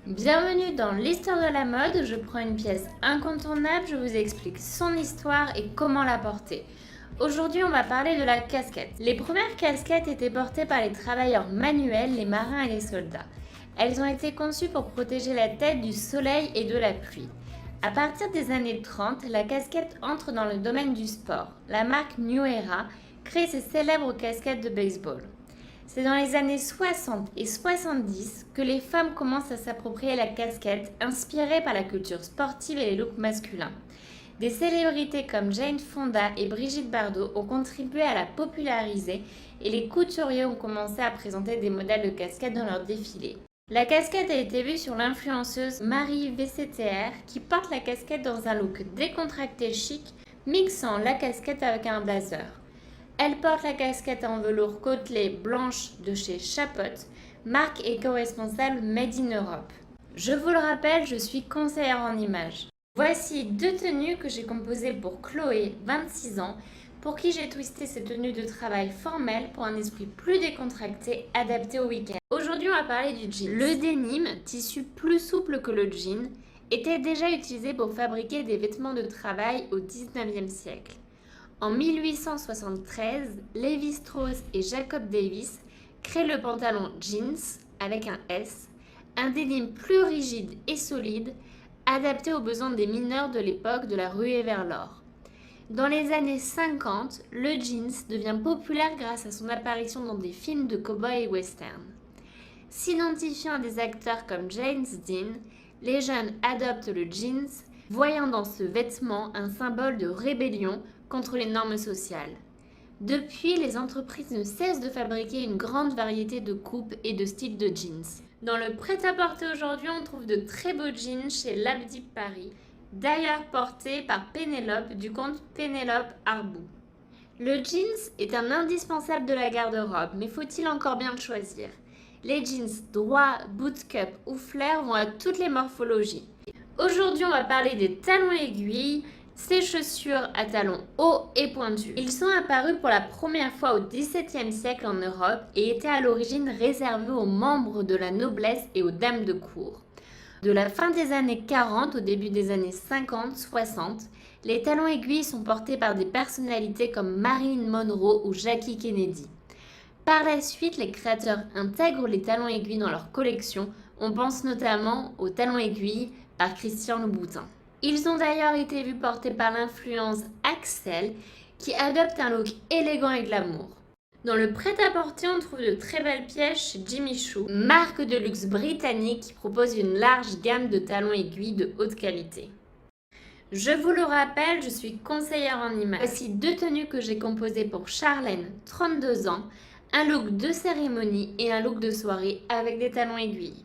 Bienvenue dans l'histoire de la mode où je prends une pièce incontournable, je vous explique son histoire et comment la porter. Aujourd'hui, on va parler de la casquette. Les premières casquettes étaient portées par les travailleurs manuels, les marins et les soldats. Elles ont été conçues pour protéger la tête du soleil et de la pluie. À partir des années 30, la casquette entre dans le domaine du sport. La marque New Era crée ses célèbres casquettes de baseball. C'est dans les années 60 et 70 que les femmes commencent à s'approprier la casquette, inspirée par la culture sportive et les looks masculins. Des célébrités comme Jane Fonda et Brigitte Bardot ont contribué à la populariser et les couturiers ont commencé à présenter des modèles de casquettes dans leurs défilés. La casquette a été vue sur l'influenceuse Marie VCTR qui porte la casquette dans un look décontracté chic, mixant la casquette avec un blazer. Elle porte la casquette en velours côtelé blanche de chez Chapotte, marque éco-responsable Made in Europe. Je vous le rappelle, je suis conseillère en images. Voici deux tenues que j'ai composées pour Chloé, 26 ans, pour qui j'ai twisté ces tenues de travail formelles pour un esprit plus décontracté, adapté au week-end. Aujourd'hui, on va parler du jean. Le denim, tissu plus souple que le jean, était déjà utilisé pour fabriquer des vêtements de travail au 19e siècle. En 1873, Lévi-Strauss et Jacob Davis créent le pantalon jeans avec un S, un denim plus rigide et solide, adapté aux besoins des mineurs de l'époque de la ruée vers l'or. Dans les années 50, le jeans devient populaire grâce à son apparition dans des films de cow-boys et western. S'identifiant à des acteurs comme James Dean, les jeunes adoptent le jeans, voyant dans ce vêtement un symbole de rébellion contre les normes sociales. Depuis, les entreprises ne cessent de fabriquer une grande variété de coupes et de styles de jeans. Dans le prêt-à-porter aujourd'hui, on trouve de très beaux jeans chez Labdip Paris, d'ailleurs portés par Pénélope du compte Pénélope Arbou. Le jeans est un indispensable de la garde-robe, mais faut-il encore bien le choisir? Les jeans droits, bootcut ou flair vont à toutes les morphologies. Aujourd'hui, on va parler des talons aiguilles, ces chaussures à talons hauts et pointus. Ils sont apparus pour la première fois au XVIIe siècle en Europe et étaient à l'origine réservés aux membres de la noblesse et aux dames de cour. De la fin des années 40 au début des années 50-60, les talons aiguilles sont portés par des personnalités comme Marilyn Monroe ou Jackie Kennedy. Par la suite, les créateurs intègrent les talons aiguilles dans leur collection. On pense notamment aux talons aiguilles par Christian Louboutin. Ils ont d'ailleurs été vus portés par l'influence Axel, qui adopte un look élégant et glamour. Dans le prêt-à-porter, on trouve de très belles pièces chez Jimmy Choo, marque de luxe britannique qui propose une large gamme de talons aiguilles de haute qualité. Je vous le rappelle, je suis conseillère en images. Voici deux tenues que j'ai composées pour Charlène, 32 ans, un look de cérémonie et un look de soirée avec des talons aiguilles.